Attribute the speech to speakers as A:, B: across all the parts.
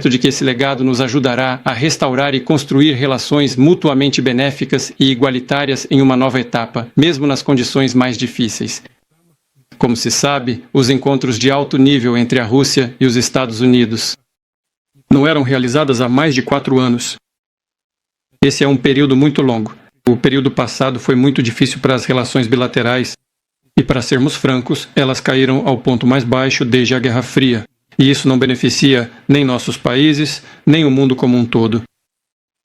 A: certo de que esse legado nos ajudará a restaurar e construir relações mutuamente benéficas e igualitárias em uma nova etapa, mesmo nas condições mais difíceis. Como se sabe, os encontros de alto nível entre a Rússia e os Estados Unidos não eram realizados há mais de 4 anos. Esse é um período muito longo. O período passado foi muito difícil para as relações bilaterais e, para sermos francos, elas caíram ao ponto mais baixo desde a Guerra Fria. E isso não beneficia nem nossos países, nem o mundo como um todo.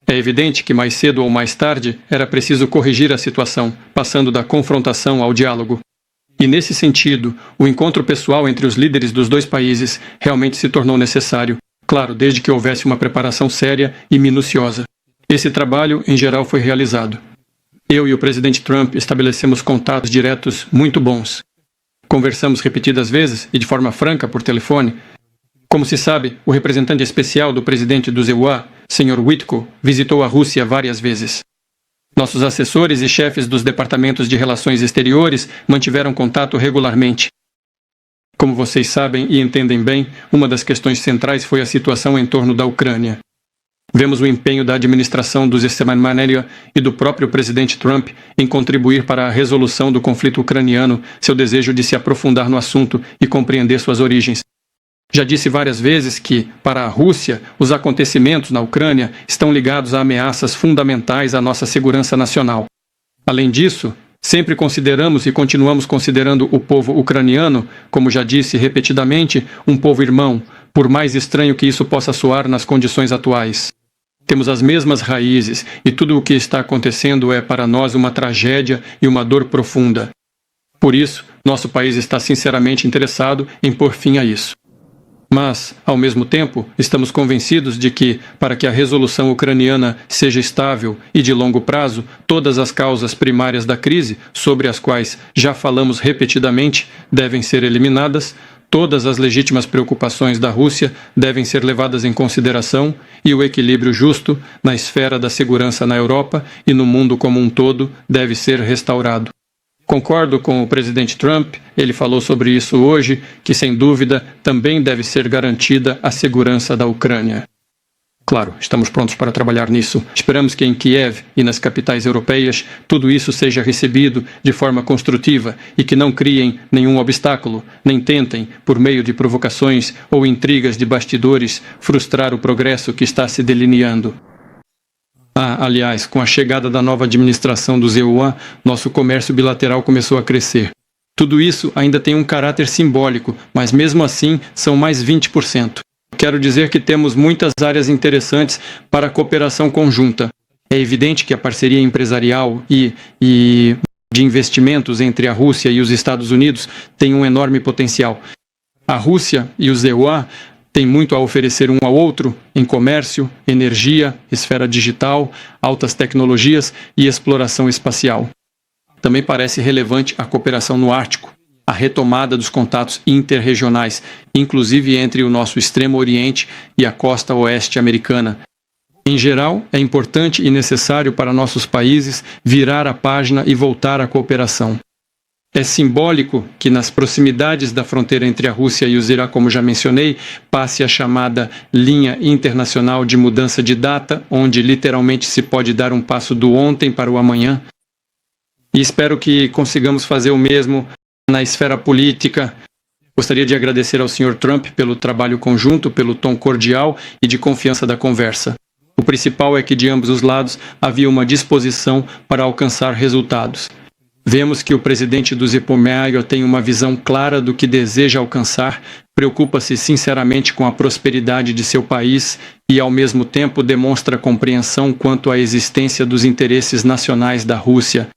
A: É evidente que mais cedo ou mais tarde era preciso corrigir a situação, passando da confrontação ao diálogo. E nesse sentido, o encontro pessoal entre os líderes dos dois países realmente se tornou necessário, claro, desde que houvesse uma preparação séria e minuciosa. Esse trabalho, em geral, foi realizado. Eu e o presidente Trump estabelecemos contatos diretos muito bons. Conversamos repetidas vezes e de forma franca por telefone. Como se sabe, o representante especial do presidente do EUA, Sr. Witko, visitou a Rússia várias vezes. Nossos assessores e chefes dos departamentos de relações exteriores mantiveram contato regularmente. Como vocês sabem e entendem bem, uma das questões centrais foi a situação em torno da Ucrânia. Vemos o empenho da administração dos Steinmeier e do próprio presidente Trump em contribuir para a resolução do conflito ucraniano, seu desejo de se aprofundar no assunto e compreender suas origens. Já disse várias vezes que, para a Rússia, os acontecimentos na Ucrânia estão ligados a ameaças fundamentais à nossa segurança nacional. Além disso, sempre consideramos e continuamos considerando o povo ucraniano, como já disse repetidamente, um povo irmão, por mais estranho que isso possa soar nas condições atuais. Temos as mesmas raízes e tudo o que está acontecendo é para nós uma tragédia e uma dor profunda. Por isso, nosso país está sinceramente interessado em pôr fim a isso. Mas, ao mesmo tempo, estamos convencidos de que, para que a resolução ucraniana seja estável e de longo prazo, todas as causas primárias da crise, sobre as quais já falamos repetidamente, devem ser eliminadas, todas as legítimas preocupações da Rússia devem ser levadas em consideração e o equilíbrio justo na esfera da segurança na Europa e no mundo como um todo deve ser restaurado. Concordo com o presidente Trump, ele falou sobre isso hoje, que sem dúvida também deve ser garantida a segurança da Ucrânia. Claro, estamos prontos para trabalhar nisso. Esperamos que em Kiev e nas capitais europeias tudo isso seja recebido de forma construtiva e que não criem nenhum obstáculo, nem tentem, por meio de provocações ou intrigas de bastidores, frustrar o progresso que está se delineando. Aliás, com a chegada da nova administração do EUA, nosso comércio bilateral começou a crescer. Tudo isso ainda tem um caráter simbólico, mas mesmo assim são mais 20%. Quero dizer que temos muitas áreas interessantes para a cooperação conjunta. É evidente que a parceria empresarial e de investimentos entre a Rússia e os Estados Unidos tem um enorme potencial. A Rússia e os EUA têm muito a oferecer um ao outro em comércio, energia, esfera digital, altas tecnologias e exploração espacial. Também parece relevante a cooperação no Ártico, a retomada dos contatos interregionais, inclusive entre o nosso extremo oriente e a costa oeste americana. Em geral, é importante e necessário para nossos países virar a página e voltar à cooperação. É simbólico que nas proximidades da fronteira entre a Rússia e o Iraque, como já mencionei, passe a chamada linha internacional de mudança de data, onde literalmente se pode dar um passo do ontem para o amanhã. E espero que consigamos fazer o mesmo na esfera política. Gostaria de agradecer ao Sr. Trump pelo trabalho conjunto, pelo tom cordial e de confiança da conversa. O principal é que de ambos os lados havia uma disposição para alcançar resultados. Vemos que o presidente do Steinmeier tem uma visão clara do que deseja alcançar, preocupa-se sinceramente com a prosperidade de seu país e, ao mesmo tempo, demonstra compreensão quanto à existência dos interesses nacionais da Rússia.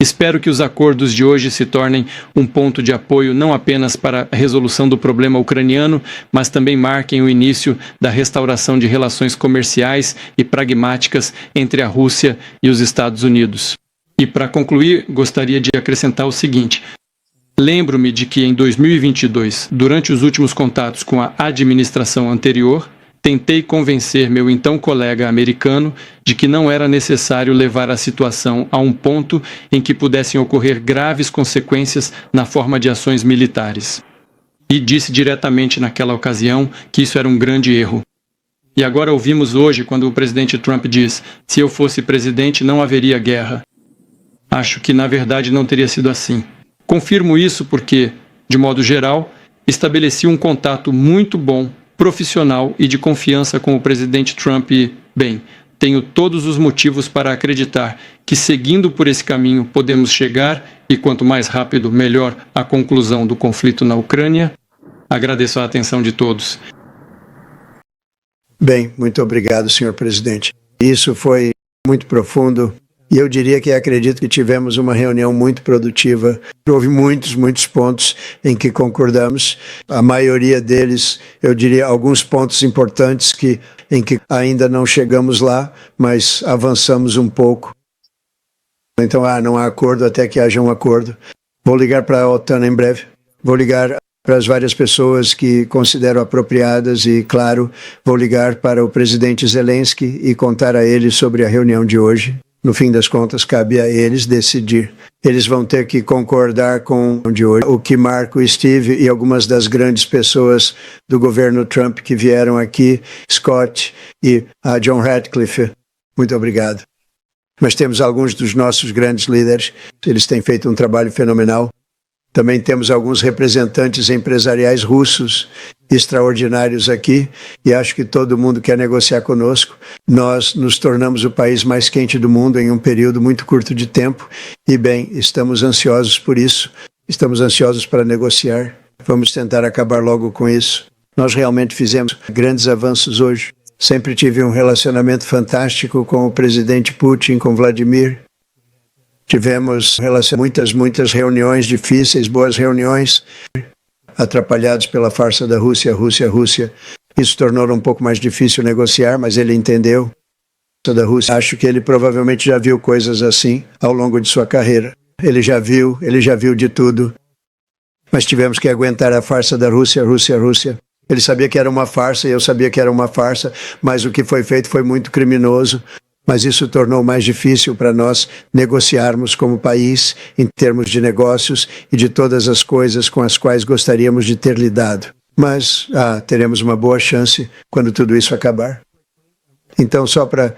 A: Espero que os acordos de hoje se tornem um ponto de apoio não apenas para a resolução do problema ucraniano, mas também marquem o início da restauração de relações comerciais e pragmáticas entre a Rússia e os Estados Unidos. E para concluir, gostaria de acrescentar o seguinte. Lembro-me de que em 2022, durante os últimos contatos com a administração anterior, tentei convencer meu então colega americano de que não era necessário levar a situação a um ponto em que pudessem ocorrer graves consequências na forma de ações militares. E disse diretamente naquela ocasião que isso era um grande erro. E agora ouvimos hoje quando o presidente Trump diz: se eu fosse presidente, não haveria guerra. Acho que, na verdade, não teria sido assim. Confirmo isso porque, de modo geral, estabeleci um contato muito bom, profissional e de confiança com o presidente Trump e, bem, tenho todos os motivos para acreditar que, seguindo por esse caminho, podemos chegar, e quanto mais rápido, melhor, à conclusão do conflito na Ucrânia. Agradeço a atenção de todos.
B: Bem, muito obrigado, senhor presidente. Isso foi muito profundo. E eu diria que acredito que tivemos uma reunião muito produtiva. Houve muitos pontos em que concordamos. A maioria deles, eu diria, alguns pontos importantes em que ainda não chegamos lá, mas avançamos um pouco. Então, não há acordo até que haja um acordo. Vou ligar para a OTAN em breve. Vou ligar para as várias pessoas que considero apropriadas e, claro, vou ligar para o presidente Zelensky e contar a ele sobre a reunião de hoje. No fim das contas, cabe a eles decidir. Eles vão ter que concordar com o de hoje. O que Marco, Steve e algumas das grandes pessoas do governo Trump que vieram aqui, Scott e a John Ratcliffe. Muito obrigado. Mas temos alguns dos nossos grandes líderes. Eles têm feito um trabalho fenomenal. Também temos alguns representantes empresariais russos extraordinários aqui e acho que todo mundo quer negociar conosco. Nós nos tornamos o país mais quente do mundo em um período muito curto de tempo e, bem, estamos ansiosos por isso. Estamos ansiosos para negociar. Vamos tentar acabar logo com isso. Nós realmente fizemos grandes avanços hoje. Sempre tive um relacionamento fantástico com o presidente Putin, com Vladimir. Tivemos muitas reuniões difíceis, boas reuniões, atrapalhados pela farsa da Rússia. Isso tornou um pouco mais difícil negociar, mas ele entendeu. Da Rússia. Acho que ele provavelmente já viu coisas assim ao longo de sua carreira. Ele já viu de tudo. Mas tivemos que aguentar a farsa da Rússia. Ele sabia que era uma farsa e eu sabia que era uma farsa, mas o que foi feito foi muito criminoso. Mas isso tornou mais difícil para nós negociarmos como país em termos de negócios e de todas as coisas com as quais gostaríamos de ter lidado. Mas teremos uma boa chance quando tudo isso acabar. Então, só para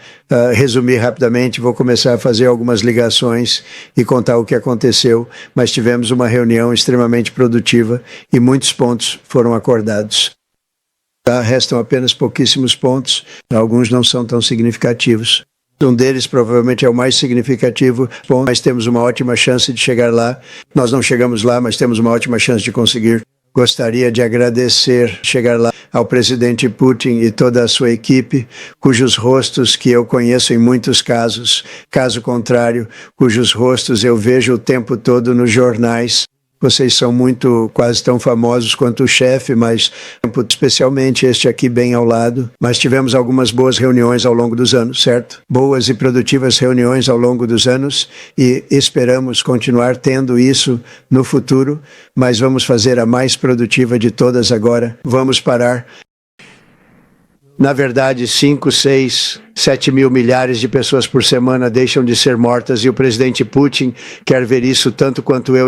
B: resumir rapidamente, vou começar a fazer algumas ligações e contar o que aconteceu, mas tivemos uma reunião extremamente produtiva e muitos pontos foram acordados. Restam apenas pouquíssimos pontos, alguns não são tão significativos. Um deles provavelmente é o mais significativo, mas temos uma ótima chance de chegar lá. Nós não chegamos lá, mas temos uma ótima chance de conseguir. Gostaria de agradecer, chegar lá, ao presidente Putin e toda a sua equipe, cujos rostos que eu conheço em muitos casos, caso contrário, cujos rostos eu vejo o tempo todo nos jornais. Vocês são quase tão famosos quanto o chefe, mas especialmente este aqui bem ao lado. Mas tivemos algumas boas reuniões ao longo dos anos, certo? Boas e produtivas reuniões ao longo dos anos e esperamos continuar tendo isso no futuro, mas vamos fazer a mais produtiva de todas agora. Vamos parar. Na verdade, 5, 6, 7 mil milhares de pessoas por semana deixam de ser mortas e o presidente Putin quer ver isso tanto quanto eu.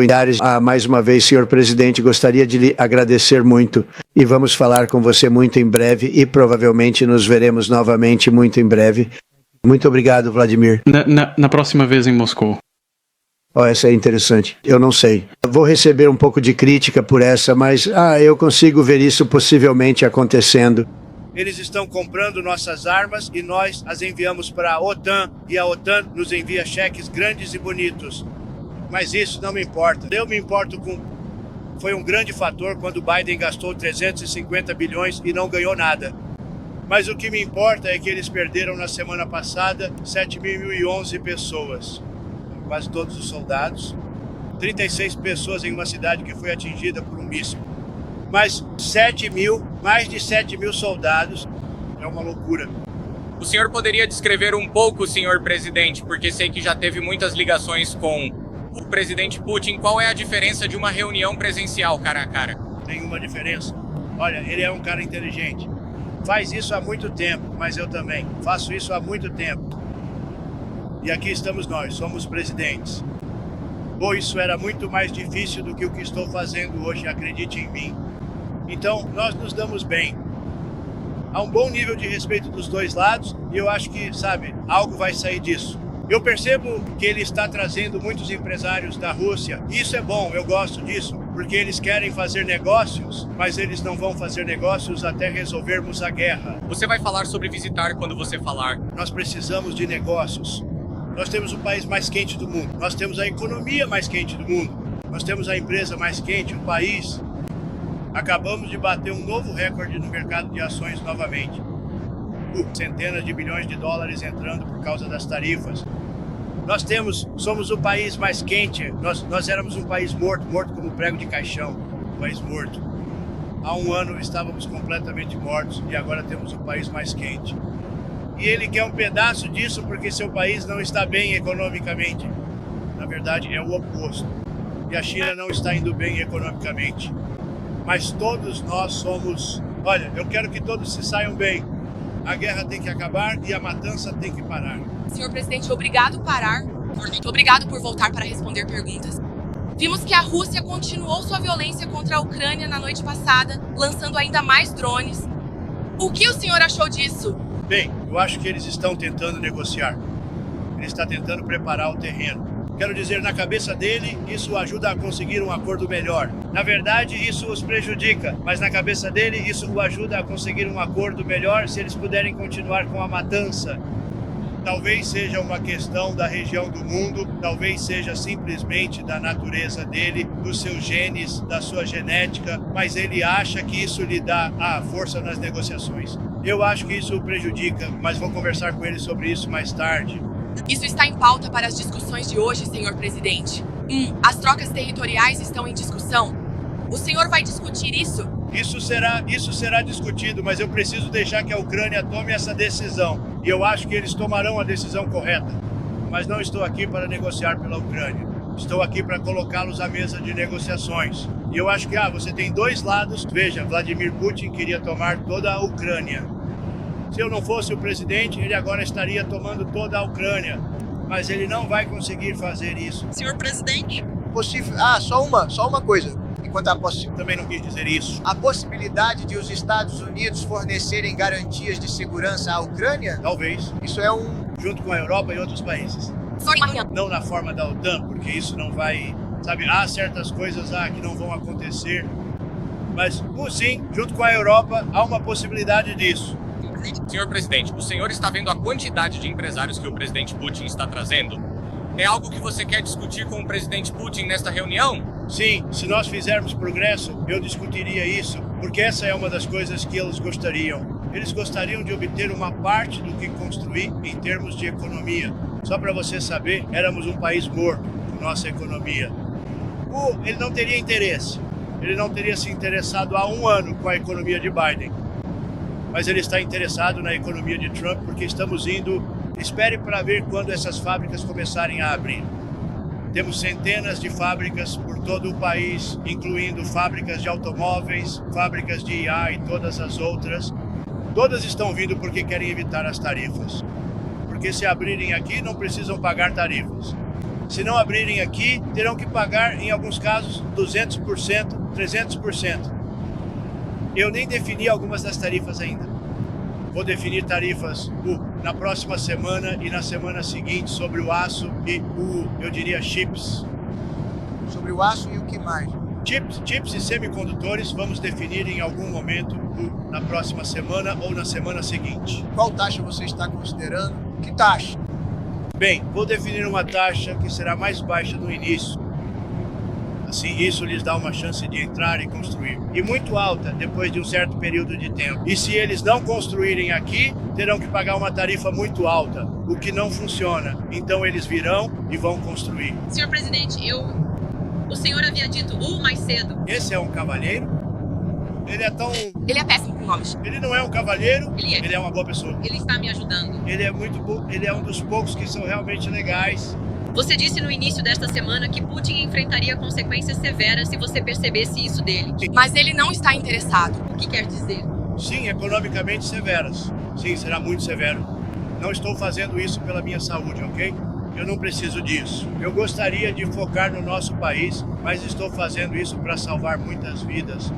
B: Mais uma vez, senhor presidente, gostaria de lhe agradecer muito e vamos falar com você muito em breve e provavelmente nos veremos novamente muito em breve. Muito obrigado, Vladimir.
A: Na próxima vez em Moscou.
B: Essa é interessante. Eu não sei. Vou receber um pouco de crítica por essa, mas eu consigo ver isso possivelmente acontecendo.
C: Eles estão comprando nossas armas e nós as enviamos para a OTAN e a OTAN nos envia cheques grandes e bonitos. Mas isso não me importa. Eu me importo com... Foi um grande fator quando Biden gastou 350 bilhões e não ganhou nada. Mas o que me importa é que eles perderam na semana passada 7.011 pessoas. Quase todos os soldados. 36 pessoas em uma cidade que foi atingida por um míssil. Mas mais de 7 mil soldados, é uma loucura.
D: O senhor poderia descrever um pouco, senhor presidente, porque sei que já teve muitas ligações com o presidente Putin. Qual é a diferença de uma reunião presencial cara a cara?
C: Tem uma diferença. Olha, ele é um cara inteligente. Faz isso há muito tempo, mas eu também. Faço isso há muito tempo. E aqui estamos nós, somos presidentes. Isso era muito mais difícil do que o que estou fazendo hoje, acredite em mim. Então, nós nos damos bem. há um bom nível de respeito dos dois lados e eu acho que, sabe, algo vai sair disso. Eu percebo que ele está trazendo muitos empresários da Rússia. Isso é bom, eu gosto disso, porque eles querem fazer negócios, mas eles não vão fazer negócios até resolvermos a guerra.
D: Você vai falar sobre visitar quando você falar.
C: Nós precisamos de negócios. Nós temos o país mais quente do mundo. Nós temos a economia mais quente do mundo. Nós temos a empresa mais quente, o país. Acabamos de bater um novo recorde no mercado de ações novamente. Centenas de bilhões de dólares entrando por causa das tarifas. Somos o país mais quente. Nós éramos um país morto como prego de caixão, um país morto. Há um ano estávamos completamente mortos e agora temos o país mais quente. E ele quer um pedaço disso porque seu país não está bem economicamente. Na verdade, é o oposto. E a China não está indo bem economicamente. Mas todos nós somos... Olha, eu quero que todos se saiam bem. A guerra tem que acabar e a matança tem que parar.
E: Senhor presidente, obrigado por voltar para responder perguntas. Vimos que a Rússia continuou sua violência contra a Ucrânia na noite passada, lançando ainda mais drones. O que o senhor achou disso?
C: Bem, eu acho que eles estão tentando negociar. Ele está tentando preparar o terreno. Quero dizer, na cabeça dele, isso ajuda a conseguir um acordo melhor. Na verdade, isso os prejudica, mas na cabeça dele, isso o ajuda a conseguir um acordo melhor se eles puderem continuar com a matança. Talvez seja uma questão da região do mundo, talvez seja simplesmente da natureza dele, dos seus genes, da sua genética, mas ele acha que isso lhe dá a força nas negociações. Eu acho que isso o prejudica, mas vou conversar com ele sobre isso mais tarde.
E: Isso está em pauta para as discussões de hoje, senhor presidente. As trocas territoriais estão em discussão. O senhor vai discutir isso?
C: Isso será discutido, mas eu preciso deixar que a Ucrânia tome essa decisão. E eu acho que eles tomarão a decisão correta. Mas não estou aqui para negociar pela Ucrânia. Estou aqui para colocá-los à mesa de negociações. E eu acho que você tem dois lados. Veja, Vladimir Putin queria tomar toda a Ucrânia. Se eu não fosse o presidente, ele agora estaria tomando toda a Ucrânia. Mas ele não vai conseguir fazer isso.
F: Senhor presidente.
G: Possível. Só uma coisa. Enquanto a
C: Também não quis dizer isso.
G: A possibilidade de os Estados Unidos fornecerem garantias de segurança à Ucrânia?
C: Talvez.
G: Isso é
C: junto com a Europa e outros países. Não na forma da OTAN, porque isso não vai... Sabe, há certas coisas que não vão acontecer. Mas, sim, junto com a Europa, há uma possibilidade disso.
D: Senhor presidente, o senhor está vendo a quantidade de empresários que o presidente Putin está trazendo? É algo que você quer discutir com o presidente Putin nesta reunião?
C: Sim, se nós fizermos progresso, eu discutiria isso, porque essa é uma das coisas que eles gostariam. Eles gostariam de obter uma parte do que construir em termos de economia. Só para você saber, éramos um país morto com nossa economia. Ele não teria interesse. Ele não teria se interessado há um ano com a economia de Biden. Mas ele está interessado na economia de Trump porque estamos indo... Espere para ver quando essas fábricas começarem a abrir. Temos centenas de fábricas por todo o país, incluindo fábricas de automóveis, fábricas de IA e todas as outras. Todas estão vindo porque querem evitar as tarifas. Porque se abrirem aqui, não precisam pagar tarifas. Se não abrirem aqui, terão que pagar, em alguns casos, 200%, 300%. Eu nem defini algumas das tarifas ainda. Vou definir tarifas na próxima semana e na semana seguinte sobre o aço e eu diria chips.
G: Sobre o aço e o que mais?
C: Chips e semicondutores vamos definir em algum momento na próxima semana ou na semana seguinte.
G: Qual taxa você está considerando? Que taxa?
C: Bem, vou definir uma taxa que será mais baixa no início. Assim, isso lhes dá uma chance de entrar e construir. E muito alta, depois de um certo período de tempo. E se eles não construírem aqui, terão que pagar uma tarifa muito alta, o que não funciona. Então eles virão e vão construir.
F: Senhor presidente, o senhor havia dito mais cedo.
C: Esse é um cavalheiro? Ele é
E: péssimo com nomes.
C: Ele não é um cavalheiro,
F: Ele
C: é uma boa pessoa.
F: Ele está me ajudando.
C: Ele é muito bom, ele é um dos poucos que são realmente legais.
F: Você disse no início desta semana que Putin enfrentaria consequências severas se você percebesse isso dele.
E: Mas ele não está interessado.
F: O que quer dizer?
C: Sim, economicamente severas. Sim, será muito severo. Não estou fazendo isso pela minha saúde, ok? Eu não preciso disso. Eu gostaria de focar no nosso país, mas estou fazendo isso para salvar muitas vidas.